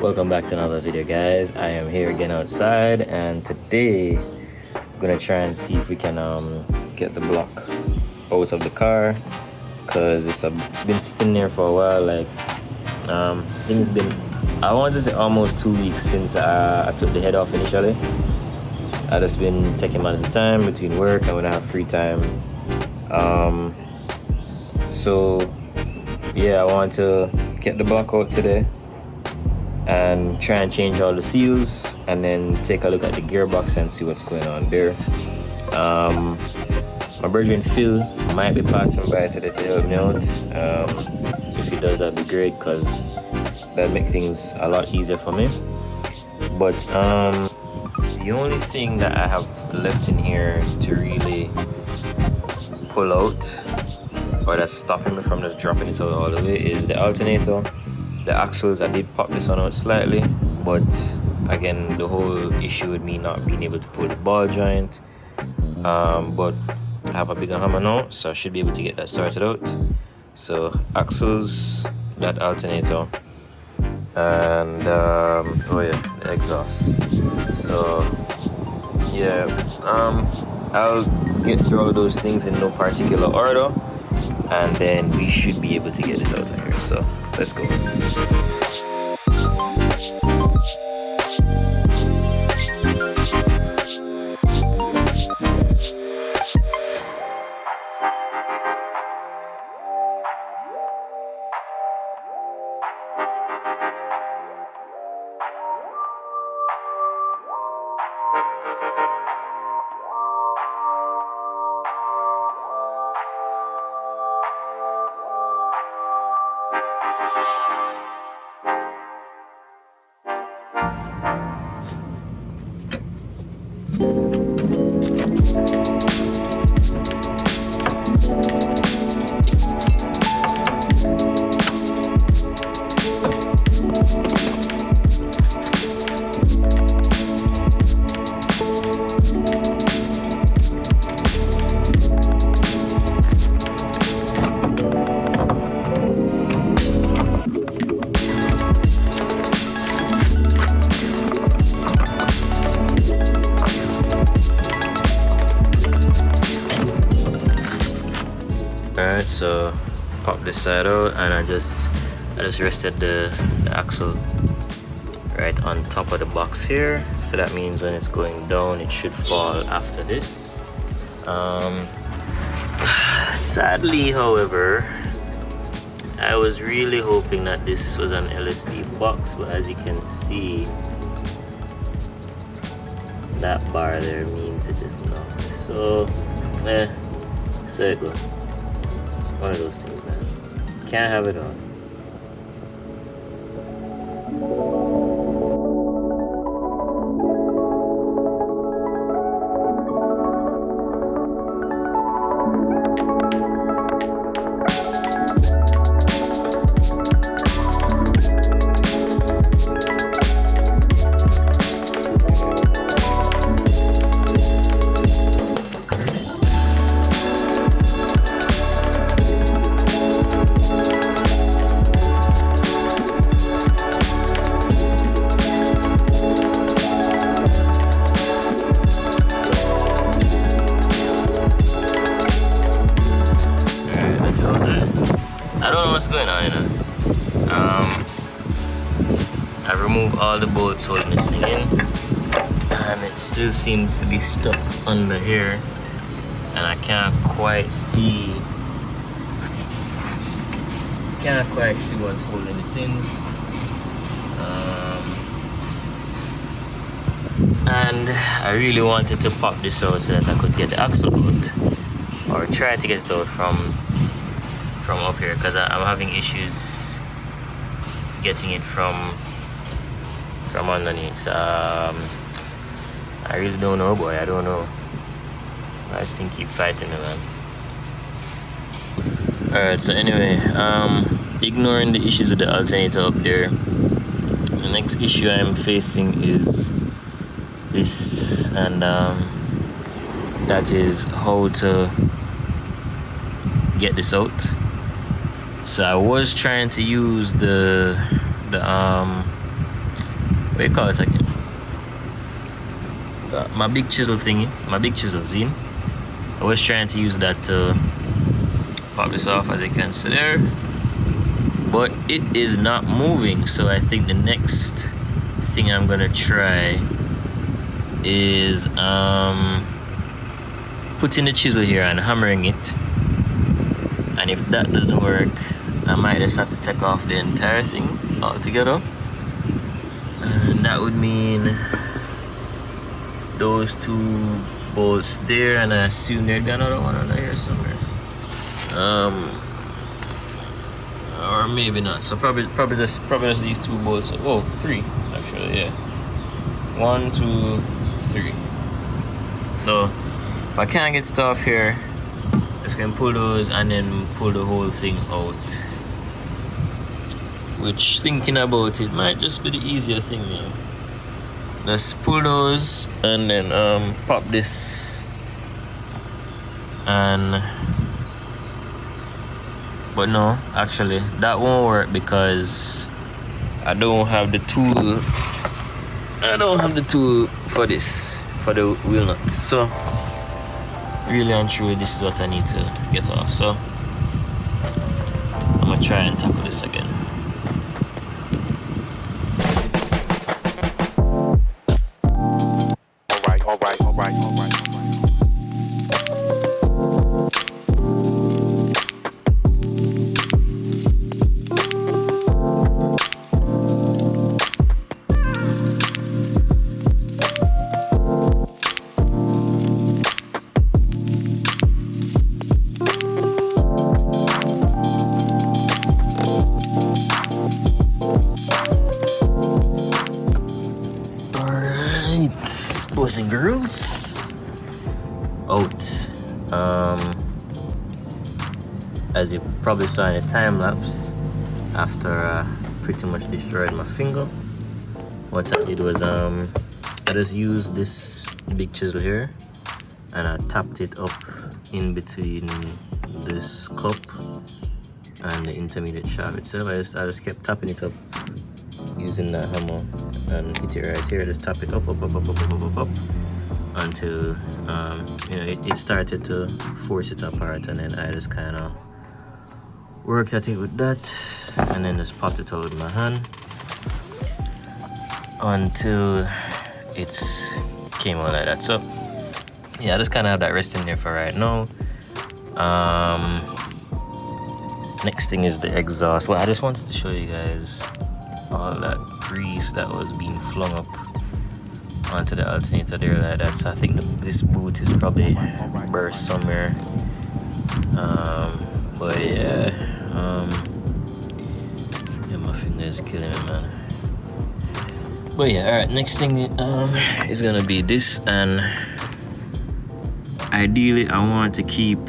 Welcome back to another video, guys. I am here again outside, and today I'm gonna try and see if we can get the block out of the car, because it's been sitting there for a while. Like I think it's been, I want to say, almost 2 weeks since I took the head off initially. I just been taking my time between work and when I have free time. So yeah, I want to get the block out today and try and change all the seals, and then take a look at the gearbox and see what's going on there. My brethren Phil might be passing by today to help me out. If he does, that'd be great, because that'd make things a lot easier for me. But the only thing that I have left in here to really pull out, or that's stopping me from just dropping it out all the way, is the alternator. The axles, I did pop this one out slightly, but again, the whole issue with me not being able to pull the ball joint. But I have a bigger hammer now, so I should be able to get that sorted out. So axles, that alternator, and oh yeah, the exhaust. So yeah, I'll get through all of those things in no particular order, and then we should be able to get this out of here. So let's go. Alright, so pop this side out, and I just rested the axle right on top of the box here, so that means when it's going down it should fall after this. Sadly, however, I was really hoping that this was an LSD box, but as you can see, that bar there means it is not. So so it goes. One of those things, man. Can't have it all. I don't know what's going on, you know. I removed all the bolts holding this thing in, and it still seems to be stuck under here, and I can't quite see what's holding it in. And I really wanted to pop this out so that I could get the axle out, or try to get it out from up here, because I'm having issues getting it from underneath. So I really don't know, boy. I don't know. I just think keep fighting me, man. Alright, so anyway, ignoring the issues with the alternator up there, the next issue I'm facing is this, and that is how to get this out. So I was trying to use the what do you call it again? My big chisel thingy, my big chisel zine. I was trying to use that to pop this off, as you can see there, but it is not moving. So I think the next thing I'm gonna try is putting the chisel here and hammering it, and if that doesn't work, I might just have to take off the entire thing altogether, and that would mean those two bolts there, and I assume there'd be another one under here somewhere, or maybe not. So probably just these two bolts. Oh, three actually, yeah. 1, 2, 3. So if I can't get stuff here, just gonna pull those and then pull the whole thing out, which, thinking about it, might just be the easier thing, you know. Just pull those and then pop this, and but no, actually that won't work because I don't have the tool. For this, for the wheel nut. So really and truly, this is what I need to get off. So I'm gonna try and tackle this again. All right. Boys and girls, out. As you probably saw in the time lapse, after I pretty much destroyed my finger, what I did was I just used this big chisel here and I tapped it up in between this cup and the intermediate shaft itself. I just kept tapping it up using the hammer and hit it right here. Just tap it up until it started to force it apart, and then I just kind of worked at it with that, and then just popped it out with my hand until it came out like that. So yeah, I just kind of have that resting there for right now. Next thing is the exhaust. Well, I just wanted to show you guys all that grease that was being flung up onto the alternator there like that. So I think this boot is probably burst somewhere. But yeah, my finger is killing me, man. But yeah, alright, next thing is gonna be this, and ideally I want to keep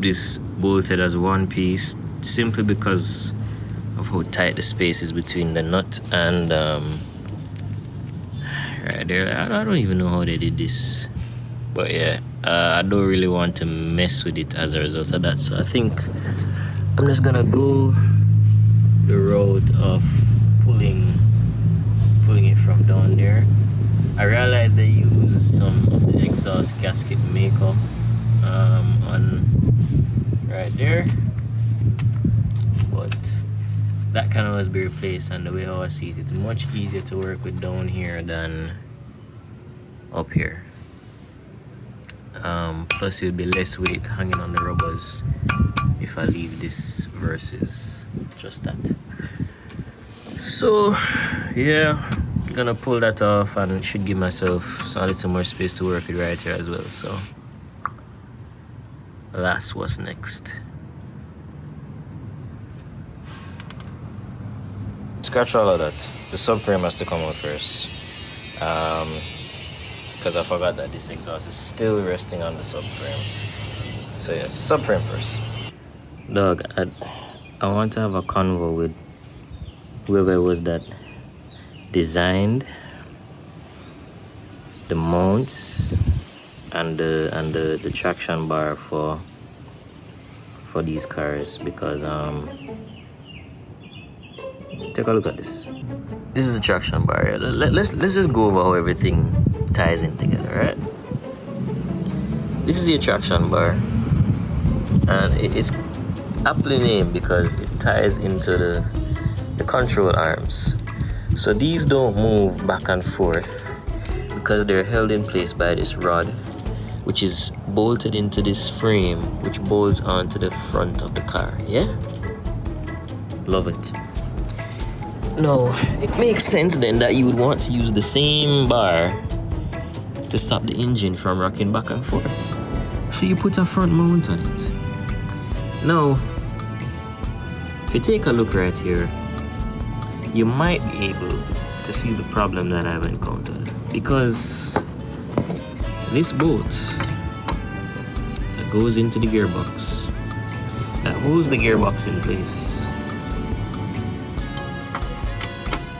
this bolted as one piece, simply because of how tight the space is between the nut and right there. I don't even know how they did this, but yeah, I don't really want to mess with it as a result of that. So I think I'm just gonna go the route of pulling it from down there. I realized they used some of the exhaust gasket makeup on right there, but that can always be replaced, and the way how I see it, it's much easier to work with down here than up here. Plus it would be less weight hanging on the rubbers if I leave this versus just that. So yeah, gonna pull that off and should give myself a little more space to work with right here as well. So that's what's next. Scratch all of that. The subframe has to come out first, because I forgot that this exhaust is still resting on the subframe. So yeah, subframe first. Dog, I want to have a convo with whoever it was that designed the mounts and the traction bar for these cars, because take a look at this. this is the traction bar. Let's just go over how everything ties in together, right? This is the traction bar, and it's aptly named because it ties into the control arms. So these don't move back and forth because they're held in place by this rod, which is bolted into this frame, which bolts onto the front of the car. Yeah, love it. Now it makes sense then that you would want to use the same bar to stop the engine from rocking back and forth. So you put a front mount on it. Now, if you take a look right here, you might be able to see the problem that I've encountered, because this bolt that goes into the gearbox, that holds the gearbox in place,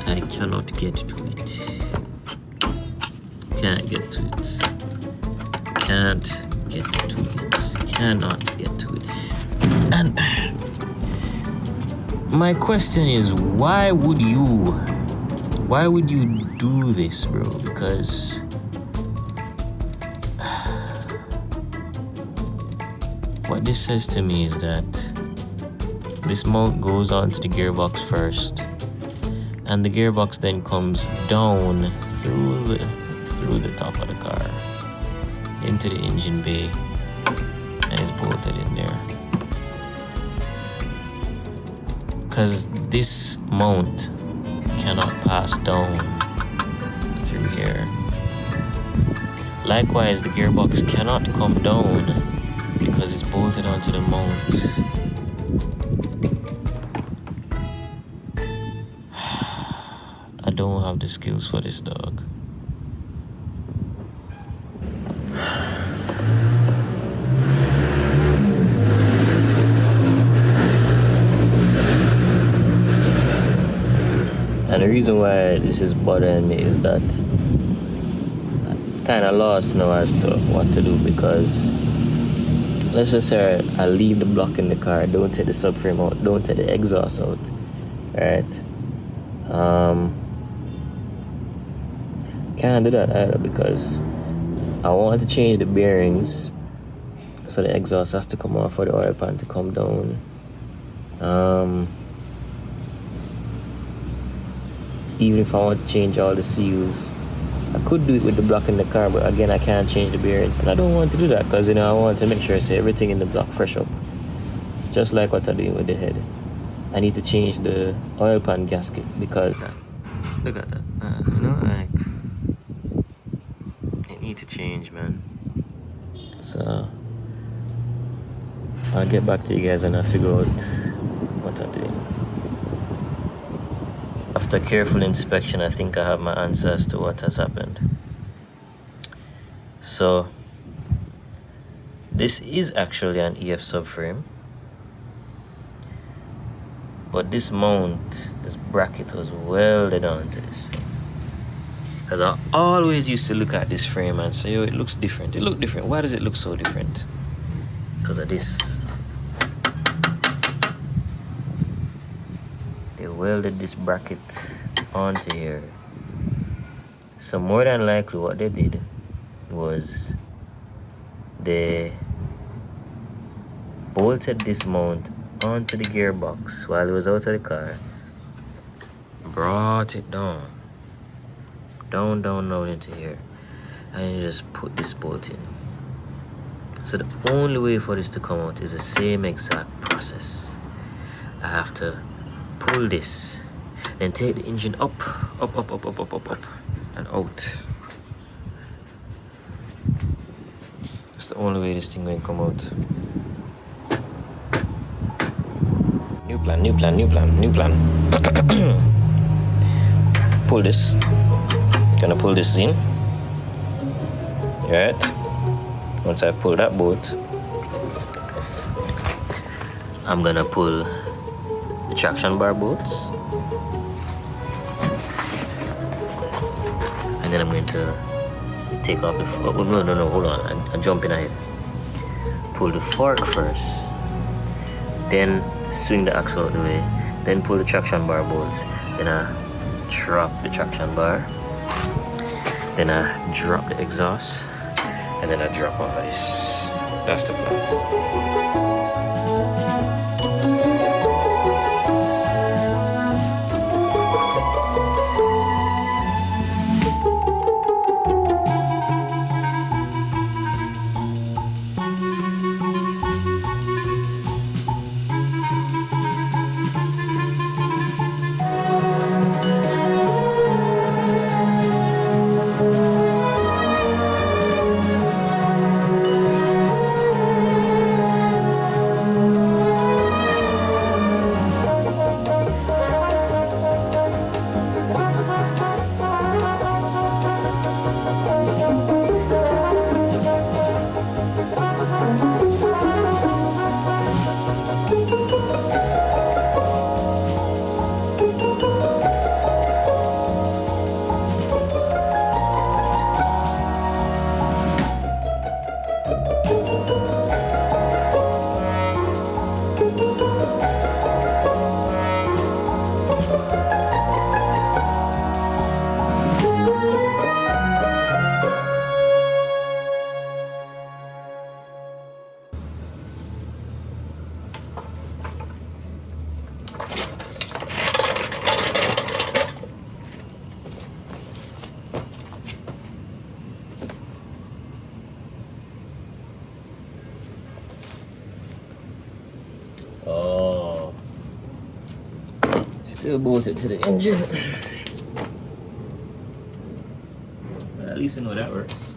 I cannot get to it. Can't get to it. Can't get to it. Cannot get to it. And my question is, why would you do this, bro? Because what this says to me is that this mount goes onto the gearbox first, and the gearbox then comes down through the top of the car into the engine bay and is bolted in there. Because this mount cannot pass down through here. Likewise, the gearbox cannot come down because it's bolted onto the mount. I don't have the skills for this, dog. And the reason why this is bothering me is that I'm kind of lost now as to what to do, because let's just say I leave the block in the car, don't take the subframe out, don't take the exhaust out, right? Can't do that either because I want to change the bearings, so the exhaust has to come off for the oil pan to come down. Even if I want to change all the seals, I could do it with the block in the car, but again, I can't change the bearings, and I don't want to do that because, you know, I want to make sure I say everything in the block fresh up, just like what I'm doing with the head. I need to change the oil pan gasket because look at that, you know, like it needs to change, man. So I'll get back to you guys when I figure out what I'm doing. After careful inspection, I think I have my answer as to what has happened. So this is actually an EF subframe, but this mount, this bracket was welded onto this thing. Because I always used to look at this frame and say, oh, it looks different. It looked different. Why does it look so different? Because of this. They welded this bracket onto here. So more than likely what they did was they bolted this mount onto the gearbox while it was out of the car, brought it down into here, and you just put this bolt in. So the only way for this to come out is the same exact process. I have to pull this, then take the engine up, and out. That's the only way this thing will come out. New plan. Pull this. Gonna pull this in. Alright. Once I pull that bolt, I'm gonna pull the traction bar bolts, and then I'm going to take off the no, hold on, I'm jumping ahead. Pull the fork first, then swing the axle out the way, then pull the traction bar bolts, then I drop the traction bar, then I drop the exhaust, and then I drop over this. That's the plan. Oh, still bolted to the engine. Well, at least I know that works.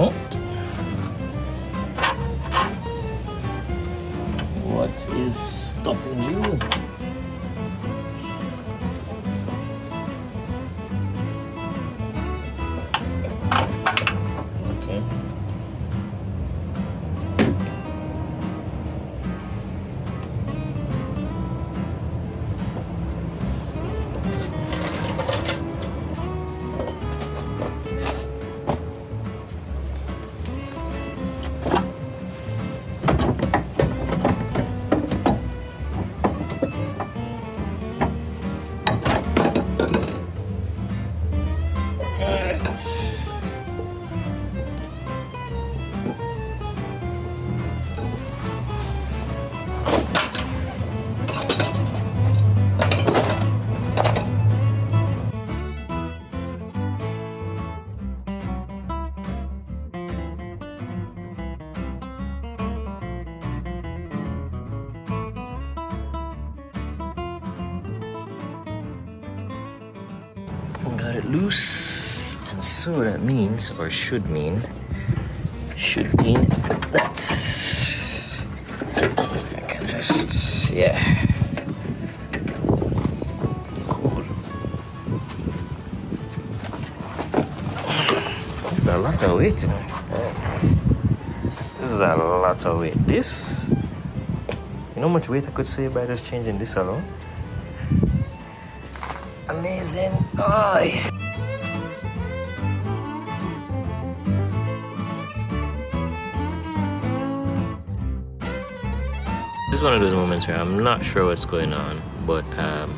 Oh. What is stopping you? Okay. Got it loose, and so that means, or should mean that I can just, yeah, cool. This is a lot of weight. This is a lot of weight. This, you know how much weight I could save by just changing this alone? Amazing. Oh. This is one of those moments where I'm not sure what's going on, but I'm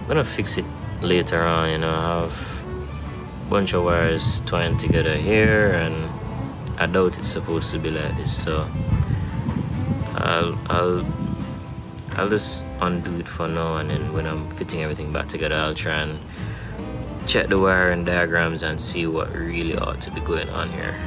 gonna fix it later on. You know, I have a bunch of wires twined together here, and I doubt it's supposed to be like this, so I'll just undo it for now, and then when I'm fitting everything back together, I'll try and check the wiring diagrams and see what really ought to be going on here.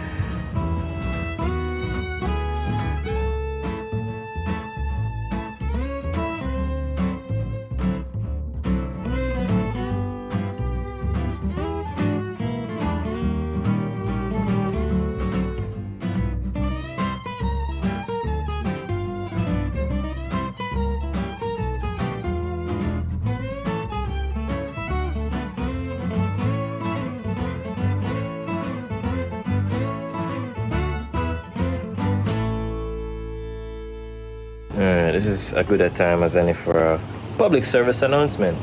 this is a good a time as any for a public service announcement.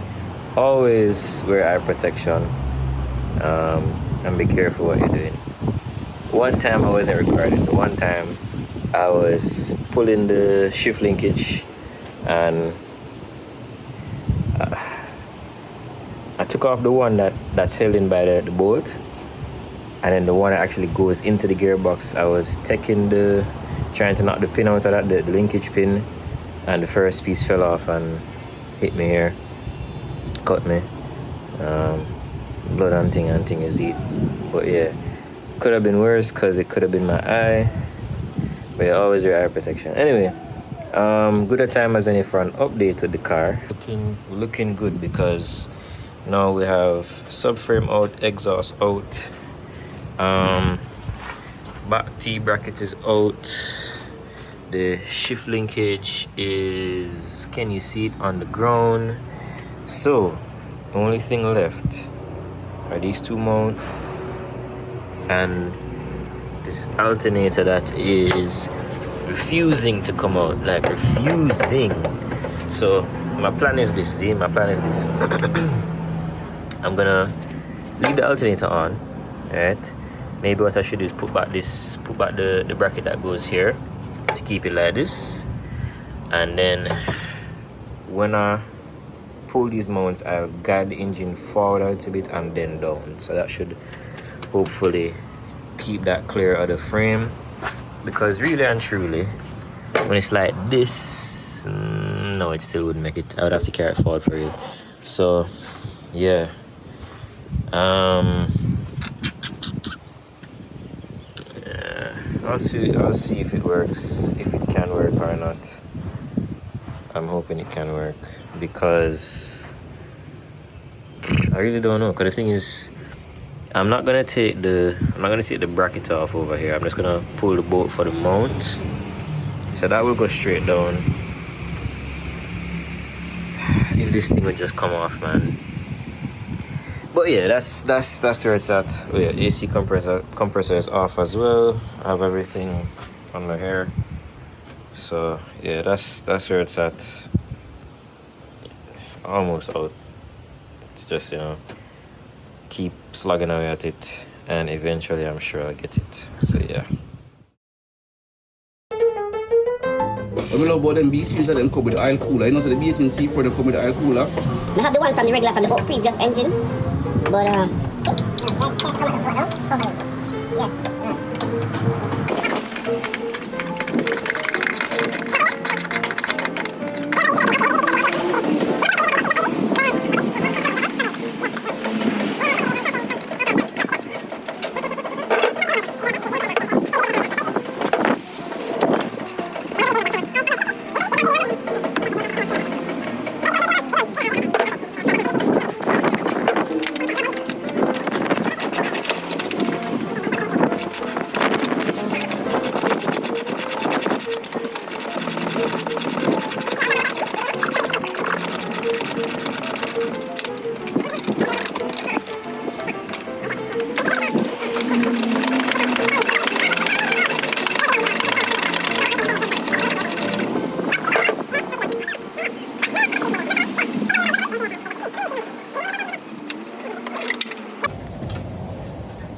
Always wear eye protection, and be careful what you're doing. One time I wasn't recording. One time I was pulling the shift linkage, and I took off the one that's held in by the bolt, and then the one that actually goes into the gearbox. I was trying to knock the pin out of that, the linkage pin, and the first piece fell off and hit me here, cut me. Blood and thing is it. But yeah, could have been worse because it could have been my eye. But yeah, always wear eye protection. Anyway, good a time as any for an update with the car. Looking good because now we have subframe out, exhaust out, back T bracket is out, the shift linkage is, can you see it, on the ground. So the only thing left are these two mounts and this alternator that is refusing to come out, like refusing. So my plan is this, I'm gonna leave the alternator on, right? Maybe what I should do is put back the bracket that goes here to keep it like this, and then when I pull these mounts, I'll guide the engine forward a little bit and then down, so that should hopefully keep that clear of the frame. Because really and truly, when it's like this, no, it still wouldn't make it. I would have to carry it forward for real. So yeah, I'll see if it works, if it can work or not. I'm hoping it can work, because I really don't know. Because the thing is, I'm not gonna take the bracket off over here. I'm just gonna pull the bolt for the mount, so that will go straight down. If this thing would just come off, man. But yeah, that's where it's at. Oh yeah, AC compressor is off as well. I have everything under here. So yeah, that's where it's at. It's almost out. It's just, you know, keep slugging away at it, and eventually I'm sure I'll get it. So yeah. What I love about them B-series that them come with the oil cooler. You know, so the B18C for the come with the oil cooler. I have the one from the previous engine, but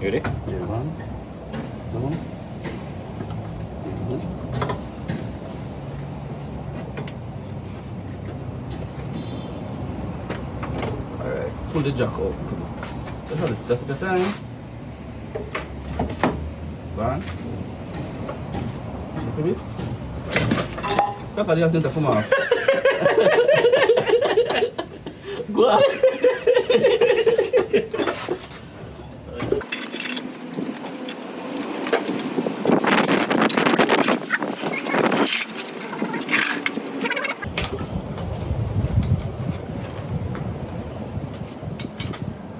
You ready? Yeah, man. Alright, pull the jack out. That's the time. Van. Look at it. Papa, you have to come off. Go on.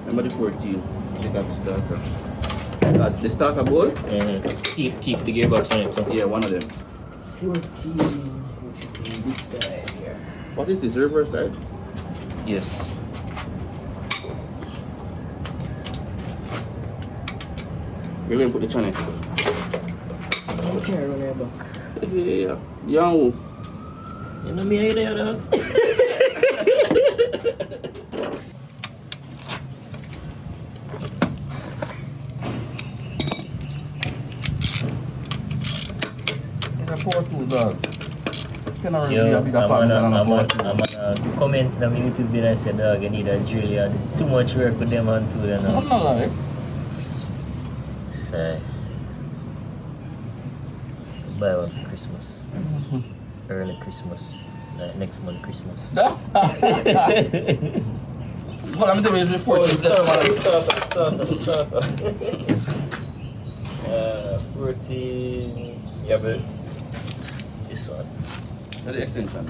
Number 14, take out the starter. The starter bolt? Keep the gearbox on it too. Yeah, one of them. 14, which should be this guy here. What is this, reverse light? Yes. We're going to put the channel. Okay, run your back. Yeah. Young. You know me either, dog. It's a poor tool, dog. Yo, I'm gonna comment on my YouTube video and say, dog, you need a drill. You had too much work with them on tool, you know. I'm not like. So, buy one for Christmas. Early Christmas. Like next month Christmas. What I'm doing is before Starter. 14. Yeah, but this one. the extension.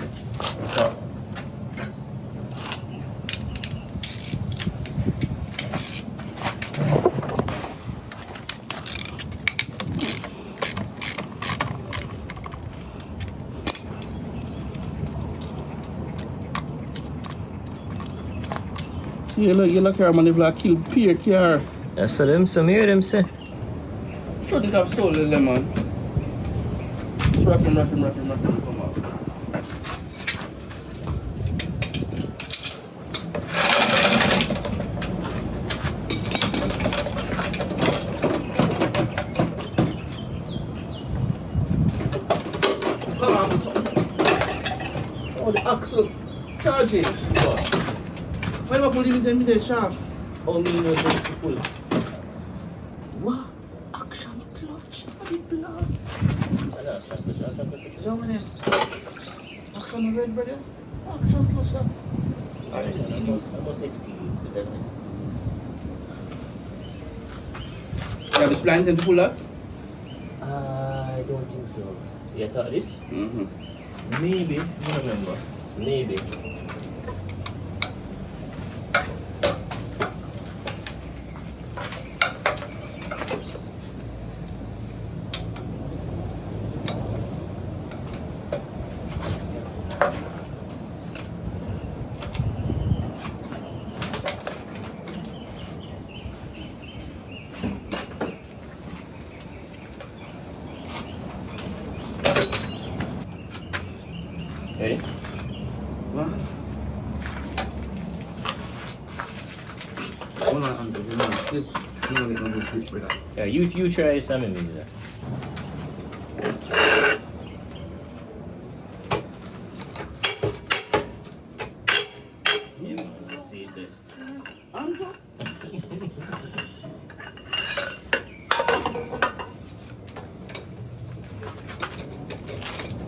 You look here, man, if I kill peer car. That's what them hear them say. Shouldn't have sold the lemon. Just wrap him, come out. Come on, oh, the axle. Charging. Why do I put him in the shaft? Only knows how to pull. What? Action clutch, body blood. Is that one there? Action red, brother? Action clutch, that. Almost 16 years, so that's next. You have a spline to pull that? I don't think so. You thought this? Mm-hmm. Maybe, I don't remember. Maybe. Ready? What? Hold on, Uncle. You want to sit? You want to sit with that? Yeah, you try something with that. Yeah, man, let's see this. Uncle?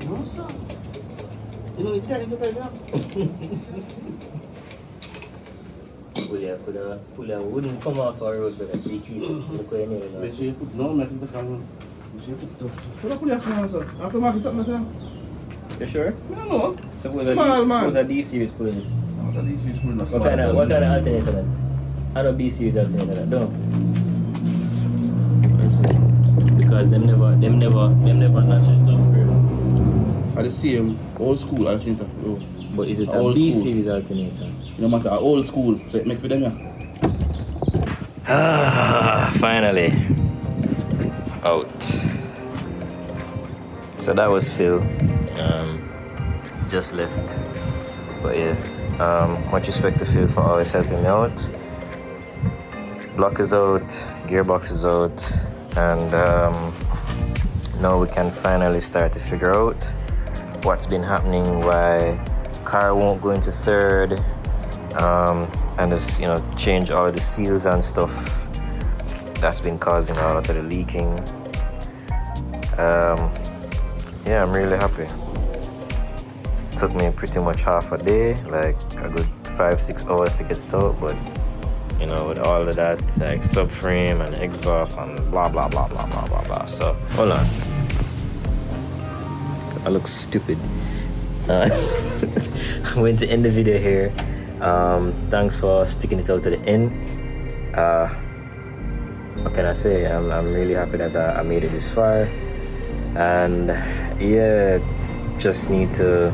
No, sir. You know, if you take it up. Pull wouldn't come off our road, but I see keep look where near now. Let's see, put no metal to come. Let's see, put it up. Put up, pull your phone, sir. After market up, sir. You sure? I don't know. Suppose Small, a D series pulling this. What are these pulling a What kind of alternator that? I know B series alternator that. Don't. Because them never naturally subframe. Are the same old school alternator. Oh. But is it a Old B school. series alternator? No matter old school, so it make for them, yeah. Finally out. So that was Phil. Just left. But yeah, much respect to Phil for always helping me out. Block is out, Gearbox is out, and now we can finally start to figure out what's been happening, why car won't go into third, and just change all the seals and stuff that's been causing a lot of the leaking. Yeah, I'm really happy. Took me pretty much half a day, like a good 5-6 hours to get it out, but with all of that, like subframe and exhaust and blah blah blah blah blah blah blah. So hold on, I look stupid. I'm going to end the video here. Thanks for sticking it out to the end. What can I say? I'm really happy that I made it this far, and yeah, just need to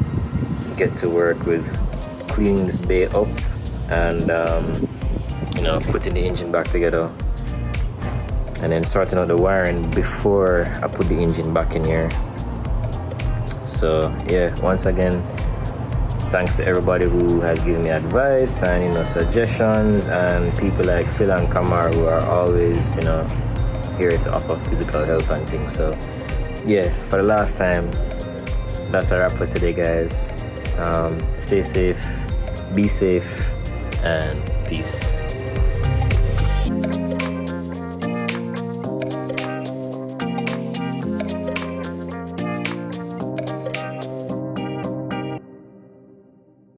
get to work with cleaning this bay up and putting the engine back together, and then sorting out the wiring before I put the engine back in here. So yeah, once again, thanks to everybody who has given me advice and, you know, suggestions, and people like Phil and Kamar who are always, you know, here to offer physical help and things. So yeah, for the last time, that's a wrap for today, guys. Stay safe, be safe, and peace.